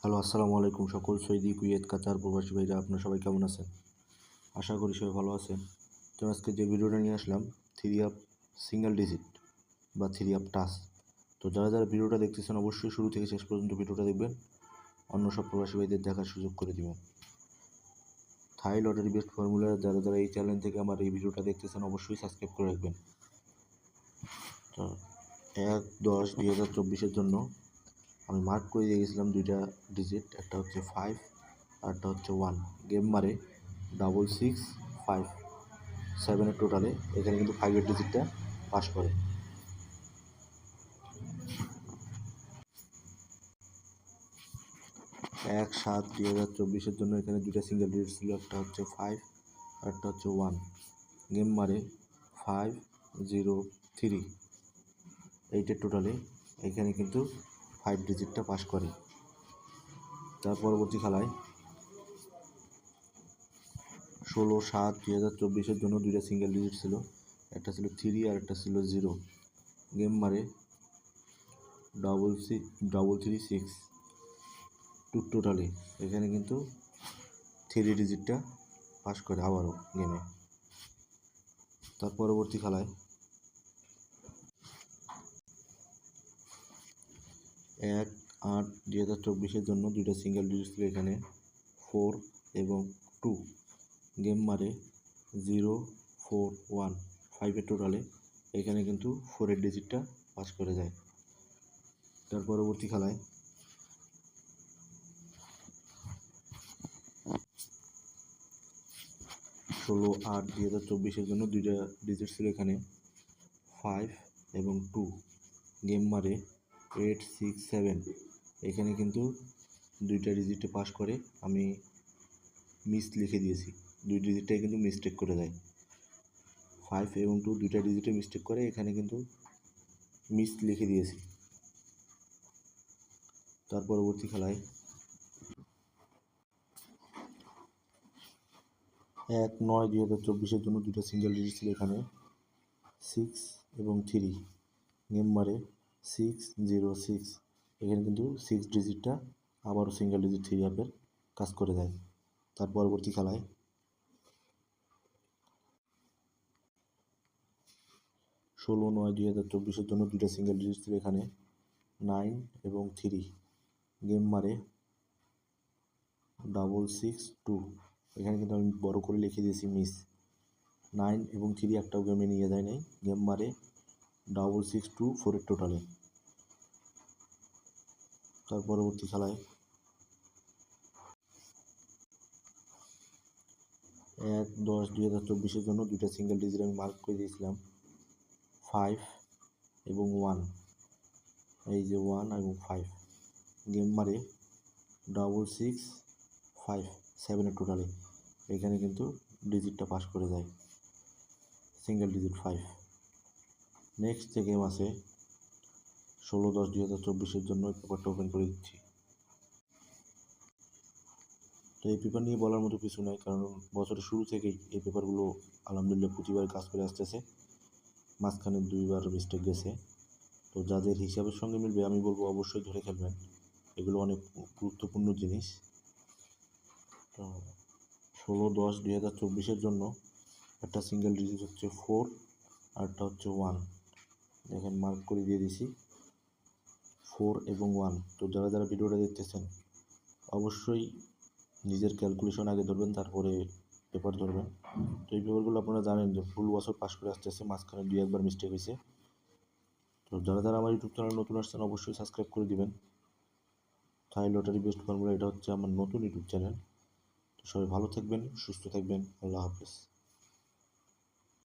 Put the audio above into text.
Hello, আসসালামু আলাইকুম সকল সৌদি, কুয়েত, কাতার প্রবাসী ভাইরা, আপনারা সবাই কেমন আছেন? আশা করি সবাই ভালো আছেন। তো আজকে যে ভিডিওটা নিয়ে আসলাম, থ্রি আপ সিঙ্গেল ডিজিট বা থ্রি আপ টাচ। তো যারা যারা ভিডিওটা দেখতেছেন অবশ্যই শুরু থেকে শেষ পর্যন্ত ভিডিওটা দেখবেন, অন্য সব প্রবাসী ভাইদের দেখার সুযোগ করে দিবেন। থাই লটারি বেস্ট ফর্মুলা যারা যারা এই চ্যানেল থেকে আমার এই ভিডিওটা দেখতেছেন অবশ্যই সাবস্ক্রাইব করে রাখবেন। তো 1/10/2024 জন্য আমি মার্ক করে দিয়ে গেছিলাম দুইটা ডিজিট, একটা হচ্ছে 5 আর একটা হচ্ছে 1। গেম মারে 665 7 টোটালে, এখানে কিন্তু 5 ডিজিটটা পাস করে। 1/7/2024 জন্য এখানে দুইটা সিঙ্গেল ডিজিট ছিল, একটা হচ্ছে 5 আর একটা হচ্ছে 1। গেম মারে 503 8 টোটালে, এখানে কিন্তু 5 ডিজিটটা পাস করে। তার পরবর্তী খেলায় 16/7/2024 জন্য দুইটা সিঙ্গেল ডিজিট ছিল, একটা ছিল 3 আর একটা ছিল 0। গেম মারে 336 টোটালি, এখানে কিন্তু 3 ডিজিটটা পাস করে আবারও গেমে। তার পরবর্তী খেলায় 1/8/2024 জন্য দুইটা সিঙ্গেল ডিজিট ছিল, এখানে 4 এবং 2। গেম মারে 041 5 টোটালে, এখানে কিন্তু 4 ডিজিটটা পাস করে যায়। তার পরবর্তী খেলায় 16/8/2024 জন্য দুইটা ডিজিট ছিল, এখানে 5 এবং 2। গেম মারে 867, এখানে কিন্তু দুইটা ডিজিটে পাস করে। আমি মিস লিখে দিয়েছি, দুই ডিজিটটাই কিন্তু মিস্টেক করে দেয়। 5 এবং 2 দুইটা ডিজিটে মিস্টেক করে, এখানে কিন্তু মিস লিখে দিয়েছি। তার পরবর্তী খেলায় 1/9/2024 জন্য দুটো সিঙ্গেল ডিজিট ছিল, এখানে 6 এবং 3। গেম মারে 606, এখানে কিন্তু 6 ডিজিটটা আবারও সিঙ্গেল ডিজিট থ্রি আপের কাজ করে দেয়। তার পরবর্তী খেলায় 16/9/2024 জন্য দুইটা সিঙ্গেল ডিজিট ছিল, এখানে 9 এবং 3। গেম মারে 662, এখানে কিন্তু আমি বড় করে লিখে দিয়েছি মিস। 9 এবং 3 একটাও গেমে নিয়ে যায় নাই। গেম মারে 662 টোটালে। তার পরবর্তী খেলায় 1/10/2024 জন্য দুইটা সিঙ্গেল ডিজিট আমি মার্ক করে দিয়েছিলাম, 5 এবং 1। এই যে 1 এবং 5। গেম মারে 665 টোটালে, এখানে কিন্তু ডিজিটটা পাস করে যায়, সিঙ্গেল ডিজিট 5। নেক্সট যে গেম আছে 16/10/2024 জন্য এই পেপারটা ওপেন করে দিচ্ছি। তো এই পেপার নিয়ে বলার মতো কিছু নাই, কারণ বছরের শুরু থেকেই এই পেপারগুলো আলহামদুলিল্লাহ প্রতিবার কাজ করে আসতেছে। মাঝখানে 2বার মিস্টেক গেছে। তো যাদের হিসাবের সঙ্গে মিলবে আমি বলবো অবশ্যই ধরে খেলবেন, এগুলো অনেক গুরুত্বপূর্ণ জিনিস। তো 16/10/2024 জন্য একটা সিঙ্গেল ডিজিট হচ্ছে 4 আর একটা হচ্ছে 1। দেখেন মার্ক করে দিয়ে দিছি 4 এবং 1। তো যারা যারা ভিডিওটা দেখতেছেন অবশ্যই নিজের ক্যালকুলেশন আগে ধরবেন, তারপরে পেপার ধরবেন। তো এই পেপারগুলো আপনারা জানেন যে ফুল বছর পাস করে আসতেছে, মাঝখানে 2-1বার মিস্টেক হয়েছে। তো যারা যারা আমার ইউটিউব চ্যানেল নতুন আসছেন অবশ্যই সাবস্ক্রাইব করে দিবেন। থাই লটারি বেস্ট ফর্মুলা, এটা হচ্ছে আমার নতুন ইউটিউব চ্যানেল। তো সবাই ভালো থাকবেন, সুস্থ থাকবেন। আল্লাহ হাফেজ।